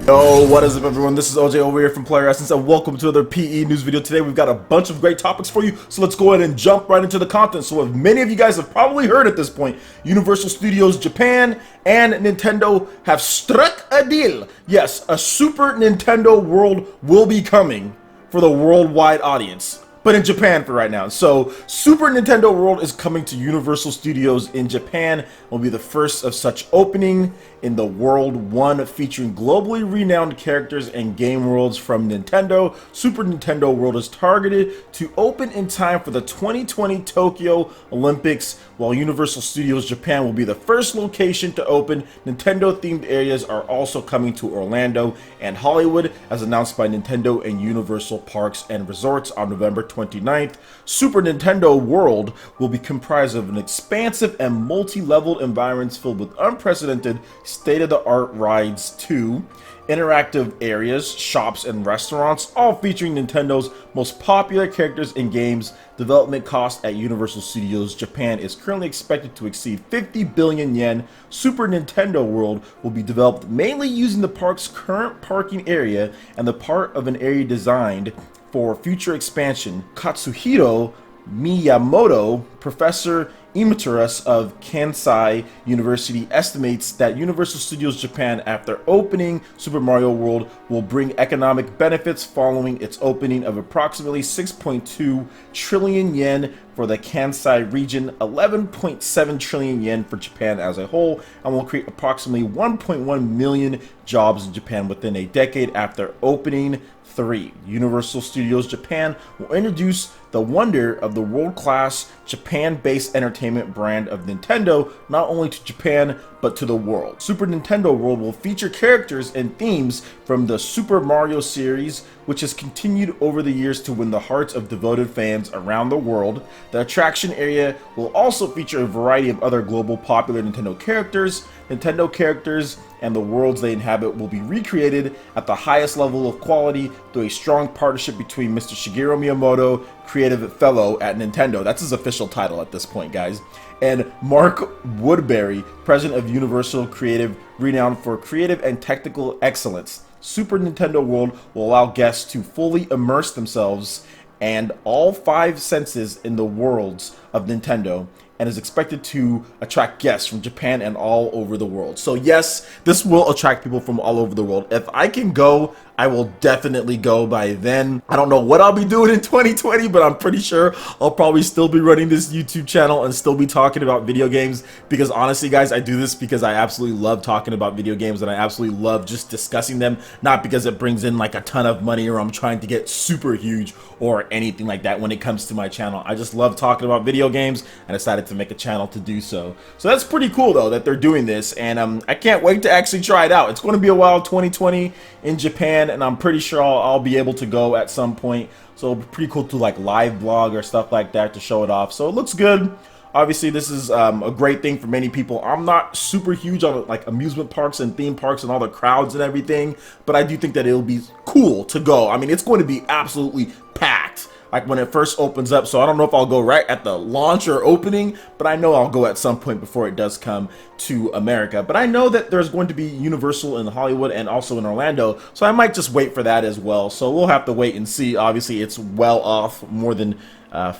Yo, what is up everyone? This is OJ over here from PlayerEssence and welcome to another PE news video. Today we've got a bunch of great topics for you, so let's go ahead and jump right into the content. So as many of you guys have probably heard at this point, Universal Studios Japan and Nintendo have struck a deal. Yes, a Super Nintendo World will be coming for the worldwide audience, but in Japan for right now. So Super Nintendo World is coming to Universal Studios in Japan. It will be the first of such opening in the world, one featuring globally renowned characters and game worlds from Nintendo. Super Nintendo World is targeted to open in time for the 2020 Tokyo Olympics, while Universal Studios Japan will be the first location to open. Nintendo themed areas are also coming to Orlando and Hollywood, as announced by Nintendo and Universal Parks and Resorts on November 29th. Super Nintendo World will be comprised of an expansive and multi-leveled environments filled with unprecedented state-of-the-art rides, too, interactive areas, shops, and restaurants, all featuring Nintendo's most popular characters and games. Development cost at Universal Studios Japan is currently expected to exceed 50 billion yen. Super Nintendo World will be developed mainly using the park's current parking area and the part of an area designed for future expansion. Katsuhiro Miyamoto, professor emeritus of Kansai University, estimates that Universal Studios Japan, after opening Super Mario World, will bring economic benefits following its opening of approximately 6.2 trillion yen for the Kansai region, 11.7 trillion yen for Japan as a whole, and will create approximately 1.1 million jobs in Japan within a decade after opening. 3. Universal Studios Japan will introduce the wonder of the world-class Japan-based entertainment brand of Nintendo not only to Japan but to the world. Super Nintendo World will feature characters and themes from the Super Mario series, which has continued over the years to win the hearts of devoted fans around the world. The attraction area will also feature a variety of other global popular Nintendo characters. Nintendo characters and the worlds they inhabit will be recreated at the highest level of quality through a strong partnership between Mr. Shigeru Miyamoto, creative fellow at Nintendo, that's his official title at this point, guys, and Mark Woodbury, president of Universal Creative, renowned for creative and technical excellence. Super Nintendo World will allow guests to fully immerse themselves and all 5 senses in the worlds of Nintendo, and is expected to attract guests from Japan and all over the world. So yes, this will attract people from all over the world. If I can go, I will definitely go by then. I don't know what I'll be doing in 2020, but I'm pretty sure I'll probably still be running this YouTube channel and still be talking about video games, because honestly guys, I do this because I absolutely love talking about video games and I absolutely love just discussing them, not because it brings in like a ton of money or I'm trying to get super huge or anything like that when it comes to my channel. I just love talking about video games and decided to make a channel to do so. So that's pretty cool though that they're doing this, and I can't wait to actually try it out. It's going to be a while, 2020 in Japan, and I'm pretty sure I'll be able to go at some point. So it'll be pretty cool to like live blog or stuff like that to show it off. So it looks good. Obviously this is a great thing for many people. I'm not super huge on like amusement parks and theme parks and all the crowds and everything, but I do think that it'll be cool to go. I mean, it's going to be absolutely packed like when it first opens up, so I don't know if I'll go right at the launch or opening, but I know I'll go at some point before it does come to America. But I know that there's going to be Universal in Hollywood and also in Orlando, so I might just wait for that as well. So we'll have to wait and see. Obviously it's well off, more than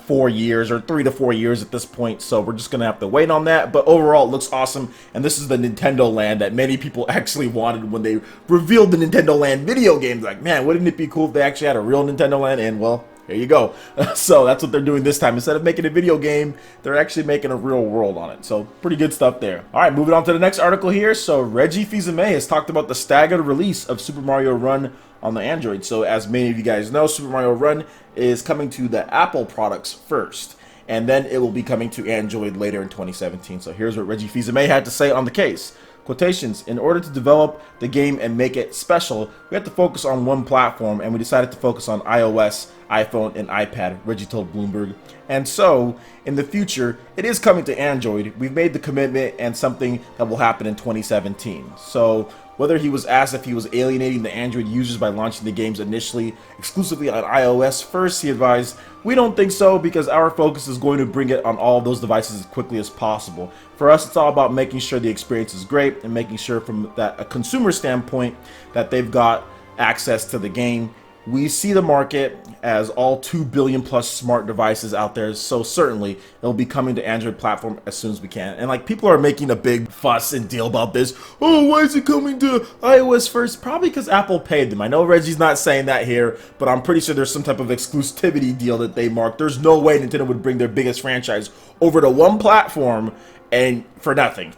4 years or 3 to 4 years at this point, so we're just gonna have to wait on that. But overall it looks awesome, and this is the Nintendo Land that many people actually wanted when they revealed the Nintendo Land video games. Like, man, wouldn't it be cool if they actually had a real Nintendo Land? And well, there you go. So that's what they're doing this time. Instead of making a video game, they're actually making a real world on it. So pretty good stuff there. All right, moving on to the next article here. So Reggie Fils-Aimé has talked about the staggered release of Super Mario Run on the Android. So as many of you guys know, Super Mario Run is coming to the Apple products first, and then it will be coming to Android later in 2017. So here's what Reggie Fils-Aimé had to say on the case. Quotations: in order to develop the game and make it special, we had to focus on one platform, and we decided to focus on iOS, iPhone, and iPad, Reggie told Bloomberg. And so, in the future, it is coming to Android. We've made the commitment, and something that will happen in 2017. So, Whether he was asked if he was alienating the Android users by launching the games initially exclusively on iOS first, he advised, "We don't think so because our focus is going to bring it on all of those devices as quickly as possible. For us, it's all about making sure the experience is great and making sure from a consumer standpoint that they've got access to the game. We see the market as all 2 billion plus smart devices out there, so certainly it'll be coming to Android platform as soon as we can." And like, people are making a big fuss and deal about this. Oh, why is it coming to iOS first? Probably because Apple paid them. I know Reggie's not saying that here, but I'm pretty sure there's some type of exclusivity deal that they marked. There's no way Nintendo would bring their biggest franchise over to one platform and for nothing,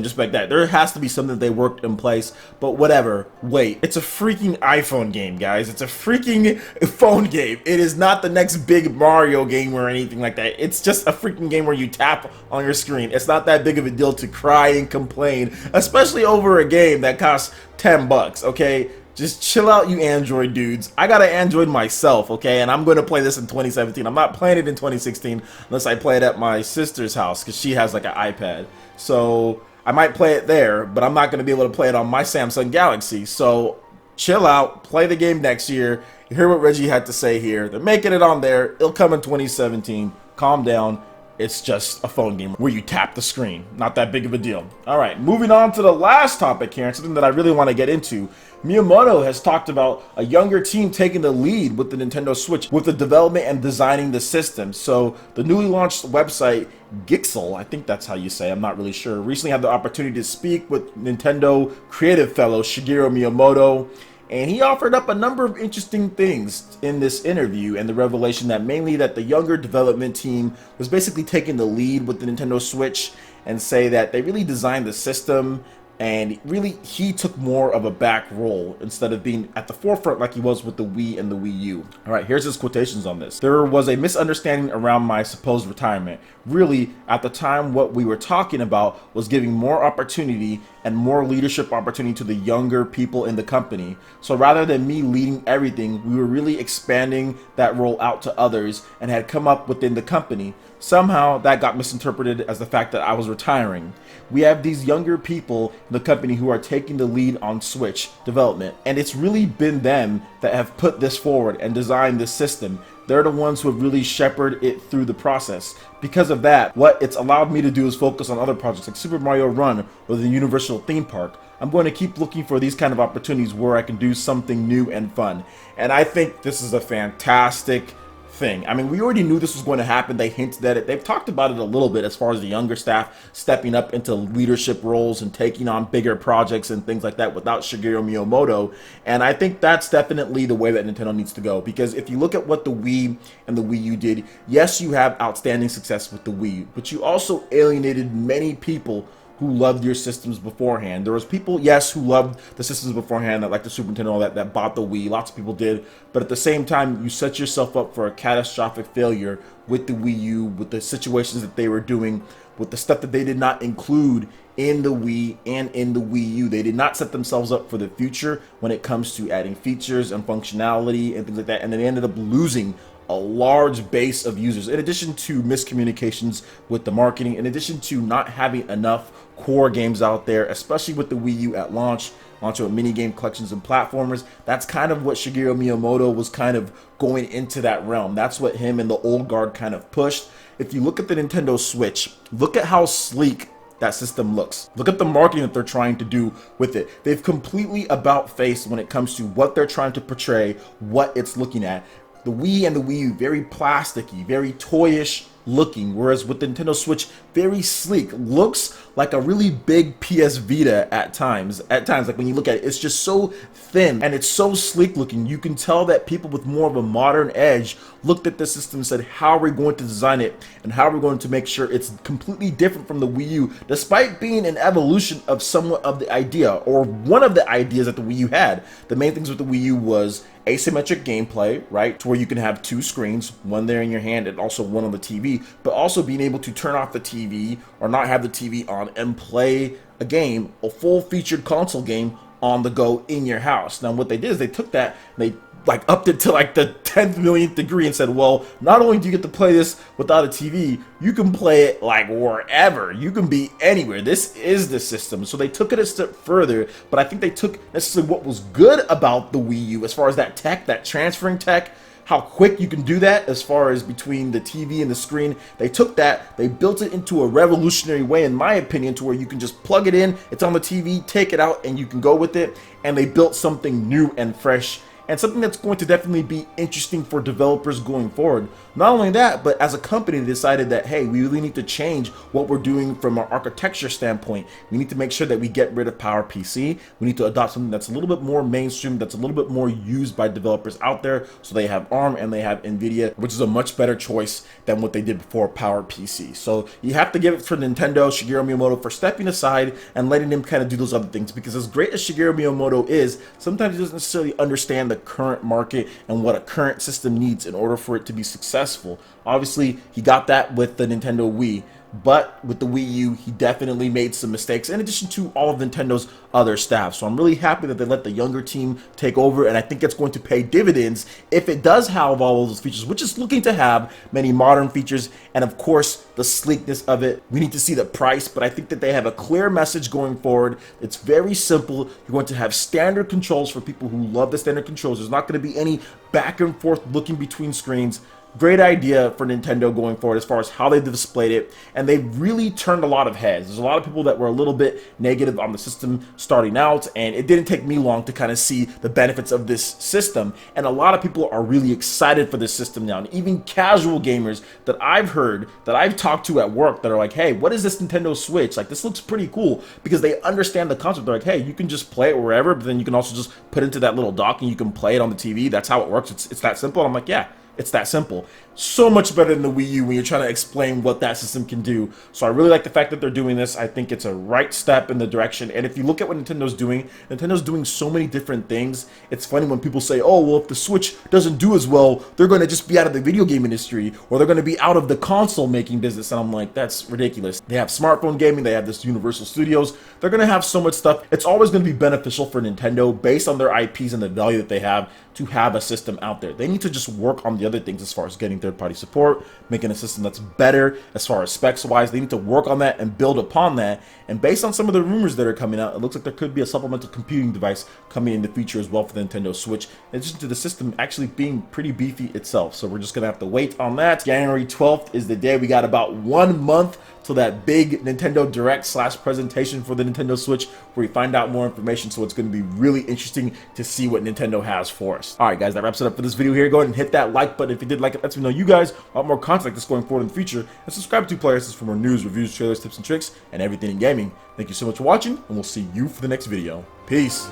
just like that. There has to be something they worked in place, but whatever. Wait, it's a freaking iPhone game, guys. It's a freaking phone game. It is not the next big Mario game or anything like that. It's just a freaking game where you tap on your screen. It's not that big of a deal to cry and complain, especially over a game that costs $10, okay? Just chill out, you Android dudes. I got an Android myself, okay? And I'm going to play this in 2017. I'm not playing it in 2016 unless I play it at my sister's house because she has like an iPad. So I might play it there, but I'm not going to be able to play it on my Samsung Galaxy. So chill out, play the game next year. You hear what Reggie had to say here. They're making it on there. It'll come in 2017. Calm down. It's just a phone game where you tap the screen. Not that big of a deal. All right, moving on to the last topic here, and something that I really want to get into. Miyamoto has talked about a younger team taking the lead with the Nintendo Switch with the development and designing the system. So the newly launched website Gixel, I think that's how you say, I'm not really sure, recently had the opportunity to speak with Nintendo creative fellow Shigeru Miyamoto. And he offered up a number of interesting things in this interview, and the revelation that mainly that the younger development team was basically taking the lead with the Nintendo Switch, and say that they really designed the system, and really he took more of a back role instead of being at the forefront like he was with the Wii and the Wii U. Alright, here's his quotations on this. "There was a misunderstanding around my supposed retirement. Really, at the time, what we were talking about was giving more opportunity and more leadership opportunity to the younger people in the company. So rather than me leading everything, we were really expanding that role out to others and had come up within the company. Somehow that got misinterpreted as the fact that I was retiring. We have these younger people in the company who are taking the lead on Switch development, and it's really been them that have put this forward and designed this system. They're the ones who have really shepherded it through the process. Because of that, what it's allowed me to do is focus on other projects like Super Mario Run or the Universal Theme Park. I'm going to keep looking for these kind of opportunities where I can do something new and fun." And I think this is a fantastic thing. I mean, we already knew this was going to happen. They hinted at it. They've talked about it a little bit as far as the younger staff stepping up into leadership roles and taking on bigger projects and things like that without Shigeru Miyamoto. And I think that's definitely the way that Nintendo needs to go, because if you look at what the Wii and the Wii U did, yes, you have outstanding success with the Wii, but you also alienated many people who loved your systems beforehand. There was people, yes, who loved the systems beforehand, that like the Super Nintendo, that bought the Wii. Lots of people did. But at the same time, you set yourself up for a catastrophic failure with the Wii U, with the situations that they were doing, with the stuff that they did not include in the Wii and in the Wii U. They did not set themselves up for the future when it comes to adding features and functionality and things like that. And they ended up losing a large base of users, in addition to miscommunications with the marketing, in addition to not having enough core games out there, especially with the Wii U at launch with mini game collections and platformers. That's kind of what Shigeru Miyamoto was kind of going into that realm. That's what him and the old guard kind of pushed. If you look at the Nintendo Switch, look at how sleek that system looks. Look at the marketing that they're trying to do with it. They've completely about-faced when it comes to what they're trying to portray, what it's looking at. The Wii and the Wii U, very plasticky, very toyish looking, whereas with the Nintendo Switch, very sleek. Looks like a really big PS Vita at times. Like when you look at it, it's just so thin and it's so sleek looking. You can tell that people with more of a modern edge looked at the system and said, how are we going to design it and how are we going to make sure it's completely different from the Wii U, despite being an evolution of somewhat of the idea, or one of the ideas that the Wii U had. The main things with the Wii U was asymmetric gameplay, right, to where you can have two screens, one there in your hand and also one on the TV, but also being able to turn off the TV or not have the TV on and play a game, a full featured console game on the go in your house. Now what they did is they took that and they like upped it to like the 10th millionth degree and said, well, not only do you get to play this without a TV, you can play it like wherever. You can be anywhere. This is the system. So they took it a step further, but I think they took necessarily what was good about the Wii U as far as that tech, that transferring tech, how quick you can do that as far as between the TV and the screen. They took that, they built it into a revolutionary way, in my opinion, to where you can just plug it in, it's on the TV, take it out, and you can go with it. And they built something new and fresh, and something that's going to definitely be interesting for developers going forward. Not only that, but as a company, they decided that, hey, we really need to change what we're doing from our architecture standpoint. We need to make sure that we get rid of PowerPC. We need to adopt something that's a little bit more mainstream, that's a little bit more used by developers out there. So they have ARM and they have NVIDIA, which is a much better choice than what they did before PowerPC. So you have to give it for Nintendo, Shigeru Miyamoto, for stepping aside and letting him kind of do those other things. Because as great as Shigeru Miyamoto is, sometimes he doesn't necessarily understand the current market and what a current system needs in order for it to be successful. Obviously, he got that with the Nintendo Wii, but with the Wii U, he definitely made some mistakes, in addition to all of Nintendo's other staff. So I'm really happy that they let the younger team take over, and I think it's going to pay dividends if it does have all of those features, which is looking to have many modern features, and of course, the sleekness of it. We need to see the price, but I think that they have a clear message going forward. It's very simple. You're going to have standard controls for people who love the standard controls. There's not going to be any back and forth looking between screens. Great idea for Nintendo going forward as far as how they displayed it, and they really turned a lot of heads. There's a lot of people that were a little bit negative on the system starting out, and it didn't take me long to kind of see the benefits of this system, and a lot of people are really excited for this system now. And even casual gamers that I've heard, that I've talked to at work, that are like, hey, what is this Nintendo Switch? Like, this looks pretty cool, because they understand the concept. They're like, hey, you can just play it wherever, but then you can also just put it into that little dock and you can play it on the TV. That's how it works. It's that simple. And I'm like, yeah, it's that simple. So much better than the Wii U when you're trying to explain what that system can do. So I really like the fact that they're doing this. I think it's a right step in the direction. And if you look at what Nintendo's doing so many different things. It's funny when people say, oh, well, if the Switch doesn't do as well, they're going to just be out of the video game industry, or they're going to be out of the console making business. And I'm like, that's ridiculous. They have smartphone gaming. They have this Universal Studios. They're going to have so much stuff. It's always going to be beneficial for Nintendo, based on their IPs and the value that they have, to have a system out there. They need to just work on the other things as far as getting third-party support, making a system that's better as far as specs-wise. They need to work on that and build upon that. And based on some of the rumors that are coming out, it looks like there could be a supplemental computing device coming in the future as well for the Nintendo Switch, in addition to the system actually being pretty beefy itself. So we're just gonna have to wait on that. January 12th is the day. We got about 1 month till that big Nintendo Direct / presentation for the Nintendo Switch, where we find out more information. So it's going to be really interesting to see what Nintendo has for us. All right, guys, that wraps it up for this video here. Go ahead and hit that like button if you did like it. Lets me know you guys want more content like this going forward in the future. And subscribe to PlayerEssence for more news, reviews, trailers, tips, and tricks, and everything in gaming. Thank you so much for watching, and we'll see you for the next video. Peace.